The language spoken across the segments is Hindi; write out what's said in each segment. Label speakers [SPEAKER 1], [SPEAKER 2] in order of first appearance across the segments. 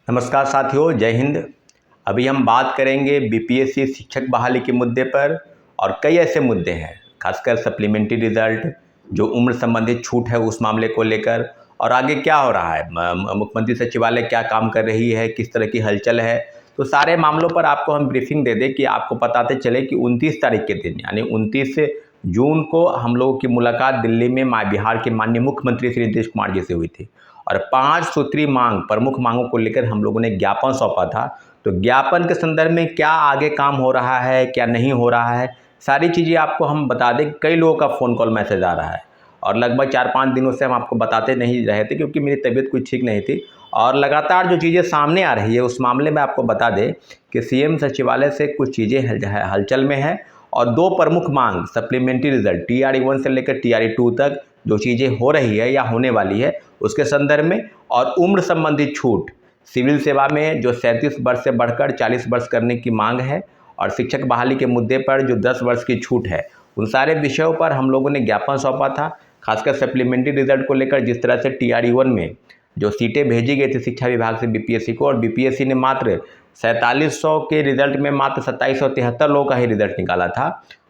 [SPEAKER 1] नमस्कार साथियों, जय हिंद। अभी हम बात करेंगे बीपीएससी शिक्षक बहाली के मुद्दे पर और कई ऐसे मुद्दे हैं, खासकर सप्लीमेंट्री रिजल्ट, जो उम्र संबंधित छूट है उस मामले को लेकर, और आगे क्या हो रहा है, मुख्यमंत्री सचिवालय क्या काम कर रही है, किस तरह की हलचल है। तो सारे मामलों पर आपको हम ब्रीफिंग दे दें कि आपको बताते चले कि 29 तारीख के दिन यानी 29 जून को हम लोगों की मुलाकात दिल्ली में बिहार के माननीय मुख्यमंत्री श्री नीतीश कुमार जी से हुई थी और 5 सूत्री मांग, प्रमुख मांगों को लेकर हम लोगों ने ज्ञापन सौंपा था। तो ज्ञापन के संदर्भ में क्या आगे काम हो रहा है, क्या नहीं हो रहा है, सारी चीज़ें आपको हम बता दें। कई लोगों का फ़ोन कॉल मैसेज आ रहा है और लगभग 4-5 दिनों से हम आपको बताते नहीं रहे थे क्योंकि मेरी तबीयत कुछ ठीक नहीं थी और लगातार जो चीज़ें सामने आ रही है उस मामले में आपको बता दें कि सीएम सचिवालय से कुछ चीज़ें हलचल में है और 2 प्रमुख मांग सप्लीमेंट्री रिजल्ट TRE-1 से लेकर TRE-2 तक जो चीज़ें हो रही है या होने वाली है उसके संदर्भ में, और उम्र संबंधित छूट सिविल सेवा में जो 37 वर्ष से बढ़कर 40 वर्ष करने की मांग है और शिक्षक बहाली के मुद्दे पर जो 10 वर्ष की छूट है, उन सारे विषयों पर हम लोगों ने ज्ञापन सौंपा था। खासकर सप्लीमेंट्री रिजल्ट को लेकर जिस तरह से TRE-1 में जो सीटें भेजी गई थी शिक्षा विभाग से बीपीएससी को, और बीपीएससी ने मात्र 4700 के रिजल्ट में मात्र 2773 लोगों का ही रिजल्ट निकाला था,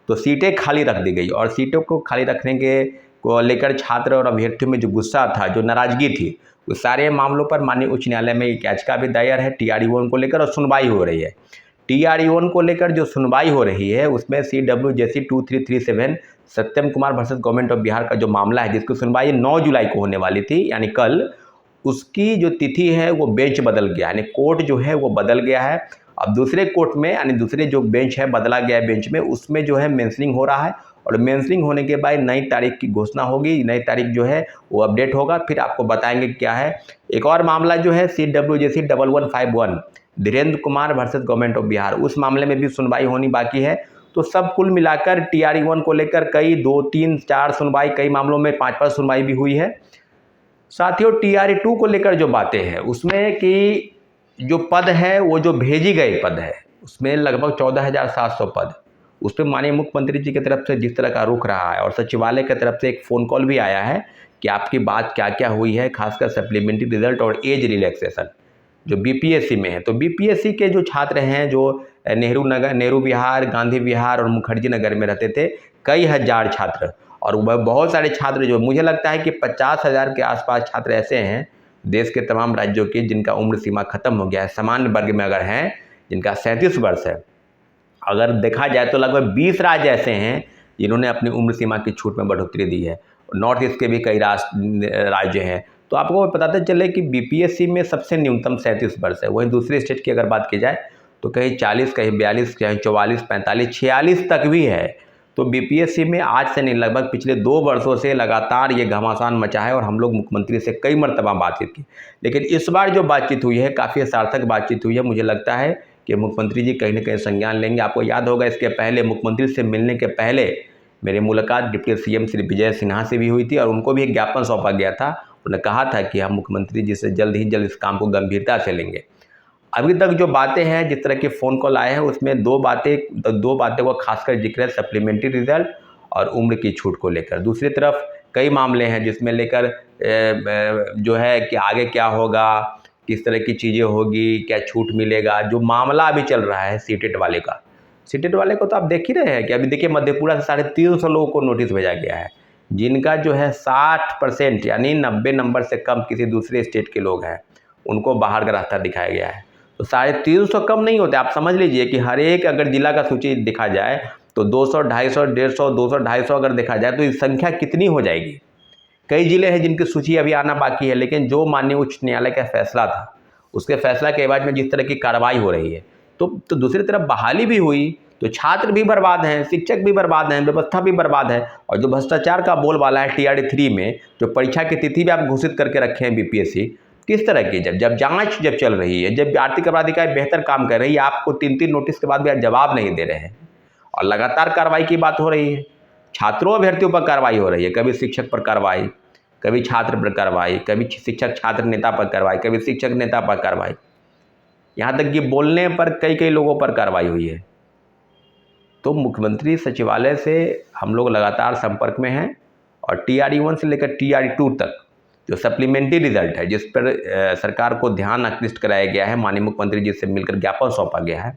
[SPEAKER 1] तो सीटें खाली रख दी गई। और सीटों को खाली रखने के को लेकर छात्र और अभ्यर्थियों में जो गुस्सा था, जो नाराजगी थी, उस सारे मामलों पर माननीय उच्च न्यायालय में एक याचिका भी दायर है TRE-1 को लेकर और सुनवाई हो रही है। TRE-1 को लेकर जो सुनवाई हो रही है उसमें CWJC 2337 Satyam Kumar versus government of Bihar का जो मामला है, जिसकी सुनवाई 9 जुलाई को होने वाली थी यानी कल, उसकी जो तिथि है वो बेंच बदल गया, यानी कोर्ट जो है वो बदल गया है। अब दूसरे कोर्ट में यानी दूसरे जो बेंच है, बदला गया बेंच में, उसमें जो है मेंशनिंग हो रहा है और मेंशनिंग होने के बाद नई तारीख की घोषणा होगी। नई तारीख जो है वो अपडेट होगा, फिर आपको बताएंगे क्या है। एक और मामला जो है CWJC 1151 Dhirendra Kumar versus government of Bihar, उस मामले में भी सुनवाई होनी बाकी है। तो सब कुल मिलाकर TRE-1 को लेकर कई 2, 3, 4 सुनवाई, कई मामलों में 5-5 सुनवाई भी हुई है। साथियों, TRE-2 को लेकर जो बातें हैं उसमें कि जो पद है वो जो भेजी गई पद है उसमें लगभग 14,700 पद, उस पर माननीय मुख्यमंत्री जी की तरफ से जिस तरह का रुख रहा है और सचिवालय की तरफ से एक फ़ोन कॉल भी आया है कि आपकी बात क्या क्या हुई है, खासकर सप्लीमेंट्री रिजल्ट और एज रिलैक्सेशन जो बीपीएससी में है। तो बीपीएससी के जो छात्र हैं जो नेहरू विहार, गांधी विहार और मुखर्जी नगर में रहते थे, कई हज़ार छात्र, और वह बहुत सारे छात्र, जो मुझे लगता है कि 50,000 के आसपास छात्र ऐसे हैं देश के तमाम राज्यों के जिनका उम्र सीमा खत्म हो गया है। सामान्य वर्ग में अगर हैं जिनका 37 वर्ष है, अगर देखा जाए तो लगभग 20 राज्य ऐसे हैं जिन्होंने अपनी उम्र सीमा की छूट में बढ़ोतरी दी है। नॉर्थ ईस्ट के भी कई राज्य हैं। तो आपको बताते चले कि बीपीएससी में सबसे न्यूनतम 37 वर्ष है। वहीं दूसरे स्टेट की अगर बात की जाए तो कहीं 40, कहीं 42, कहीं 44, 45, 46 तक भी है। तो बीपीएससी में आज से नहीं, लगभग पिछले 2 वर्षों से लगातार ये घमासान मचा है और हम लोग मुख्यमंत्री से कई मरतबा बातचीत की, लेकिन इस बार जो बातचीत हुई है काफ़ी सार्थक बातचीत हुई है। मुझे लगता है कि मुख्यमंत्री जी कहीं ना कहीं संज्ञान लेंगे। आपको याद होगा इसके पहले, मुख्यमंत्री से मिलने के पहले मेरी मुलाकात डिप्टी सीएम श्री विजय सिन्हा से भी हुई थी और उनको भी एक ज्ञापन सौंपा गया था। उन्होंने कहा था कि हम मुख्यमंत्री जी से जल्द ही जल्द इस काम को गंभीरता से लेंगे। अभी तक जो बातें हैं, जिस तरह के फ़ोन कॉल आए हैं, उसमें दो बातें को खासकर जिक्र है, सप्लीमेंट्री रिजल्ट और उम्र की छूट को लेकर। दूसरी तरफ कई मामले हैं जिसमें लेकर जो है कि आगे क्या होगा, किस तरह की चीज़ें होगी, क्या छूट मिलेगा। जो मामला अभी चल रहा है सीटेट वाले का, सीटेट वाले को तो आप देख ही रहे हैं कि अभी देखिए मधेपुरा से 350 लोगों को नोटिस भेजा गया है, जिनका जो है 60% यानी 90 नंबर से कम किसी दूसरे स्टेट के लोग हैं, उनको बाहर का रास्ता दिखाया गया है। तो 350 कम नहीं होते। आप समझ लीजिए कि हर एक अगर जिला का सूची देखा जाए तो 200, 250, 150, 200, 250 अगर देखा जाए तो इस संख्या कितनी हो जाएगी। कई जिले हैं जिनकी सूची अभी आना बाकी है, लेकिन जो माननीय उच्च न्यायालय का फैसला था, उसके फैसला के बाद में जिस तरह की कार्रवाई हो रही है, तो दूसरी तरफ बहाली भी हुई तो छात्र भी बर्बाद हैं, शिक्षक भी बर्बाद हैं, व्यवस्था भी बर्बाद है। और जो भ्रष्टाचार का बोलबाला है TRE-3 में, जो परीक्षा की तिथि भी आप घोषित करके रखे हैं बीपीएससी, किस तरह की जब जांच चल रही है, जब आर्थिक अपराध इकाई बेहतर काम कर रही है, आपको 3-3 नोटिस के बाद भी आप जवाब नहीं दे रहे हैं और लगातार कार्रवाई की बात हो रही है। छात्रों अभ्यर्थियों पर कार्रवाई हो रही है, कभी शिक्षक पर कार्रवाई, कभी छात्र पर कार्रवाई, कभी शिक्षक छात्र नेता पर कार्रवाई, कभी शिक्षक नेता पर कार्रवाई, यहाँ तक कि बोलने पर कई लोगों पर कार्रवाई हुई है। तो मुख्यमंत्री सचिवालय से हम लोग लगातार संपर्क में हैं और TRE-1 से लेकर TRE-2 तक जो सप्लीमेंट्री रिजल्ट है जिस पर सरकार को ध्यान आकृष्ट कराया गया है, माननीय मुख्यमंत्री जी से मिलकर ज्ञापन सौंपा गया है,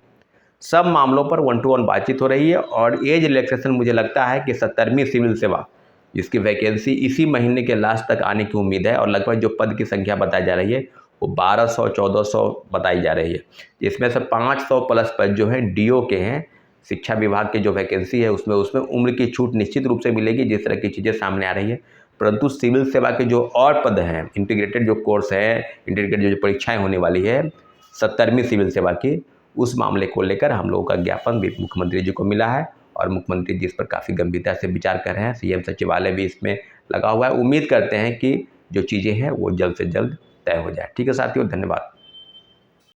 [SPEAKER 1] सब मामलों पर 1 to 1 बातचीत हो रही है। और एज रिलैक्सेशन मुझे लगता है कि 70वीं सिविल सेवा जिसकी वैकेंसी इसी महीने के लास्ट तक आने की उम्मीद है, और लगभग जो पद की संख्या बताई जा रही है वो 1200-1400 बताई जा रही है। इसमें से 500 प्लस पद जो हैं डीओ के हैं। शिक्षा विभाग की जो वैकेंसी है उसमें उम्र की छूट निश्चित रूप से मिलेगी, जिस तरह की चीज़ें सामने आ रही है। परंतु सिविल सेवा के जो और पद हैं, इंटीग्रेटेड जो कोर्स है, इंटीग्रेटेड जो परीक्षाएं होने वाली है 70वीं सिविल सेवा की, उस मामले को लेकर हम लोगों का ज्ञापन भी मुख्यमंत्री जी को मिला है, और मुख्यमंत्री जी इस पर काफ़ी गंभीरता से विचार कर रहे हैं। सीएम सचिवालय भी इसमें लगा हुआ है। उम्मीद करते हैं कि जो चीज़ें हैं वो जल्द से जल्द तय हो जाए। ठीक है साथियों, धन्यवाद।